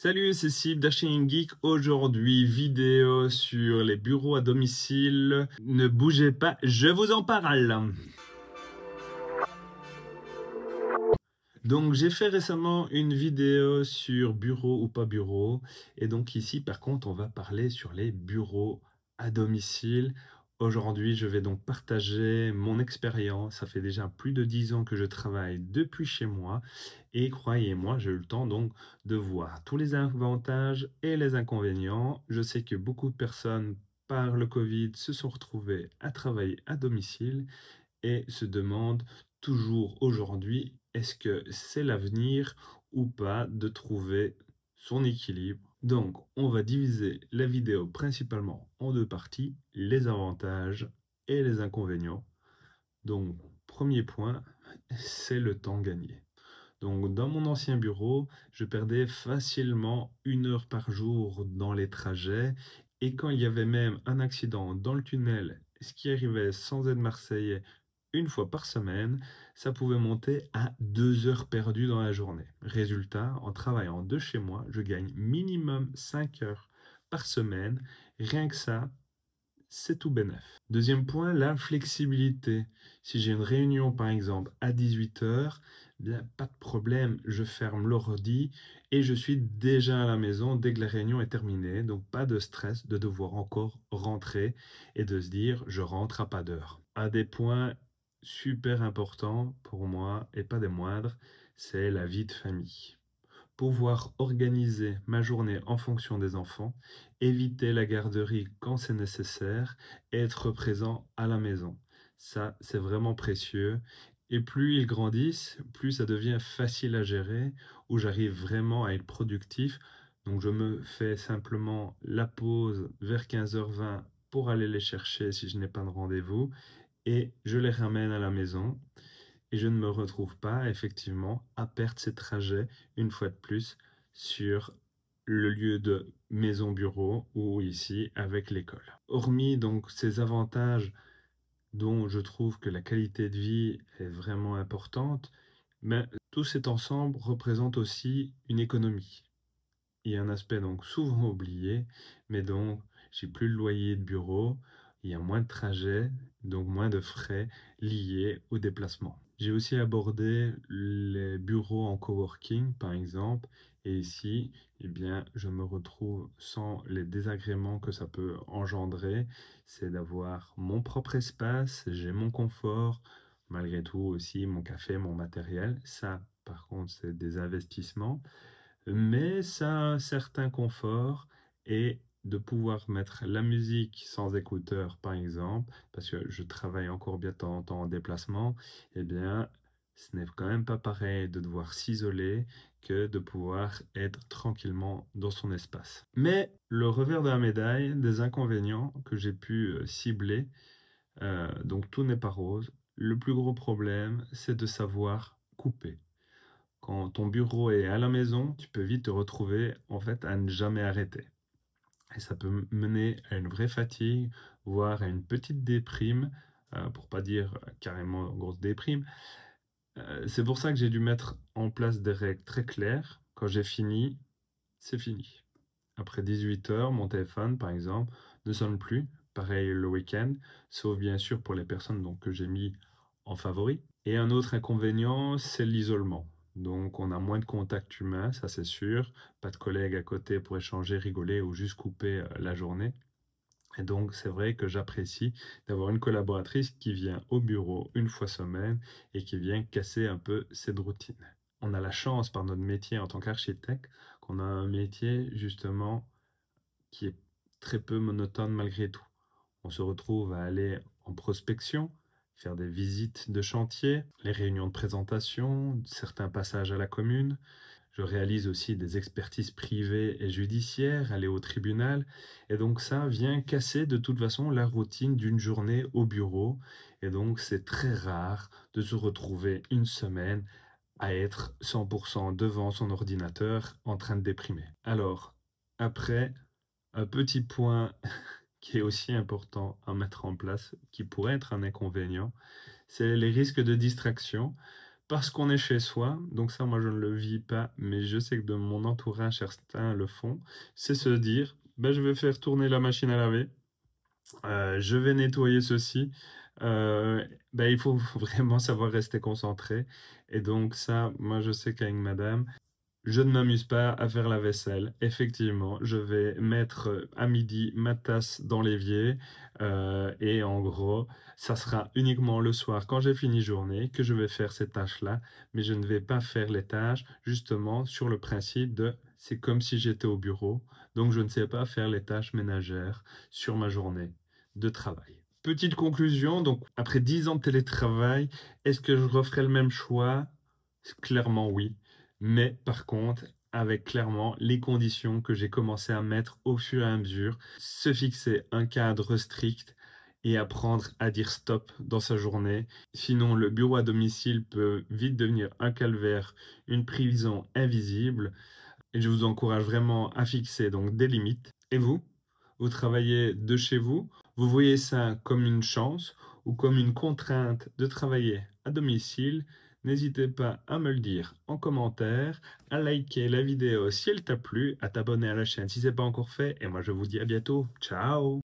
Salut, c'est Sib d'Arching Geek. Aujourd'hui, vidéo sur les bureaux à domicile. Ne bougez pas, je vous en parle. Donc, j'ai fait récemment une vidéo sur bureau ou pas bureau. Et donc ici, par contre, on va parler sur les bureaux à domicile. Aujourd'hui, je vais donc partager mon expérience. Ça fait déjà plus de 10 ans que je travaille depuis chez moi. Et croyez-moi, j'ai eu le temps donc de voir tous les avantages et les inconvénients. Je sais que beaucoup de personnes, par le Covid, se sont retrouvées à travailler à domicile et se demande toujours aujourd'hui, est-ce que c'est l'avenir ou pas de trouver son équilibre. Donc, on va diviser la vidéo principalement en deux parties, les avantages et les inconvénients. Donc, premier point, c'est le temps gagné. Donc, dans mon ancien bureau, je perdais facilement 1 heure par jour dans les trajets. Et quand il y avait même un accident dans le tunnel, ce qui arrivait sans être marseillais une fois par semaine, ça pouvait monter à 2 heures perdues dans la journée. Résultat, en travaillant de chez moi, je gagne minimum 5 heures par semaine. Rien que ça, c'est tout bénef. Deuxième point, la flexibilité. Si j'ai une réunion par exemple à 18 heures, bien pas de problème, je ferme l'ordi et je suis déjà à la maison dès que la réunion est terminée. Donc pas de stress de devoir encore rentrer et de se dire je rentre à pas d'heure. Un des points super importants pour moi et pas des moindres, c'est la vie de famille. Pouvoir organiser ma journée en fonction des enfants, éviter la garderie quand c'est nécessaire et être présent à la maison. Ça, c'est vraiment précieux. Et plus ils grandissent, plus ça devient facile à gérer, où j'arrive vraiment à être productif. Donc je me fais simplement la pause vers 15h20 pour aller les chercher si je n'ai pas de rendez-vous et je les ramène à la maison et je ne me retrouve pas effectivement à perdre ces trajets une fois de plus sur le lieu de maison-bureau ou ici avec l'école. Hormis donc ces avantages dont je trouve que la qualité de vie est vraiment importante, mais tout cet ensemble représente aussi une économie. Il y a un aspect donc souvent oublié, mais donc j'ai plus le loyer de bureau, il y a moins de trajets, donc moins de frais liés au déplacement. J'ai aussi abordé les bureaux en coworking, par exemple, et ici, eh bien, je me retrouve sans les désagréments que ça peut engendrer. C'est d'avoir mon propre espace, j'ai mon confort, malgré tout aussi mon café, mon matériel. Ça, par contre, c'est des investissements mais ça a un certain confort et de pouvoir mettre la musique sans écouteurs, par exemple, parce que je travaille encore bien de temps en temps en déplacement, eh bien, ce n'est quand même pas pareil de devoir s'isoler que de pouvoir être tranquillement dans son espace. Mais le revers de la médaille, des inconvénients que j'ai pu cibler, donc tout n'est pas rose. Le plus gros problème, c'est de savoir couper. Quand ton bureau est à la maison, tu peux vite te retrouver en fait à ne jamais arrêter. Et ça peut mener à une vraie fatigue, voire à une petite déprime, pour pas dire carrément grosse déprime. C'est pour ça que j'ai dû mettre en place des règles très claires. Quand j'ai fini, c'est fini. Après 18 heures, mon téléphone, par exemple, ne sonne plus. Pareil le week-end, sauf bien sûr pour les personnes donc, que j'ai mis en favori. Et un autre inconvénient, c'est l'isolement. Donc on a moins de contact humain, ça c'est sûr. Pas de collègues à côté pour échanger, rigoler ou juste couper la journée. Et donc c'est vrai que j'apprécie d'avoir une collaboratrice qui vient au bureau une fois semaine et qui vient casser un peu cette routine. On a la chance par notre métier en tant qu'architecte qu'on a un métier justement qui est très peu monotone malgré tout. On se retrouve à aller en prospection, faire des visites de chantier, les réunions de présentation, certains passages à la commune. Je réalise aussi des expertises privées et judiciaires, aller au tribunal. Et donc ça vient casser de toute façon la routine d'une journée au bureau. Et donc c'est très rare de se retrouver une semaine à être 100% devant son ordinateur en train de déprimer. Alors, après, un petit point qui est aussi important à mettre en place, qui pourrait être un inconvénient, c'est les risques de distraction. parce qu'on est chez soi, donc ça, moi, je ne le vis pas, mais je sais que de mon entourage, certains le font, c'est se dire, ben, je vais faire tourner la machine à laver, je vais nettoyer ceci. Ben, il faut vraiment savoir rester concentré. Et donc ça, moi, je sais qu'avec madame, je ne m'amuse pas à faire la vaisselle. Effectivement, je vais mettre à midi ma tasse dans l'évier et en gros, ça sera uniquement le soir quand j'ai fini journée que je vais faire ces tâches-là, mais je ne vais pas faire les tâches justement sur le principe de c'est comme si j'étais au bureau, donc je ne sais pas faire les tâches ménagères sur ma journée de travail. Petite conclusion, donc après 10 ans de télétravail, est-ce que je referais le même choix? Clairement oui. Mais par contre, avec clairement les conditions que j'ai commencé à mettre au fur et à mesure, se fixer un cadre strict et apprendre à dire stop dans sa journée. Sinon, le bureau à domicile peut vite devenir un calvaire, une prison invisible. Et je vous encourage vraiment à fixer donc des limites. Et vous? Vous travaillez de chez vous? Vous voyez ça comme une chance ou comme une contrainte de travailler à domicile? N'hésitez pas à me le dire en commentaire, à liker la vidéo si elle t'a plu, à t'abonner à la chaîne si ce n'est pas encore fait. Et moi je vous dis à bientôt. Ciao!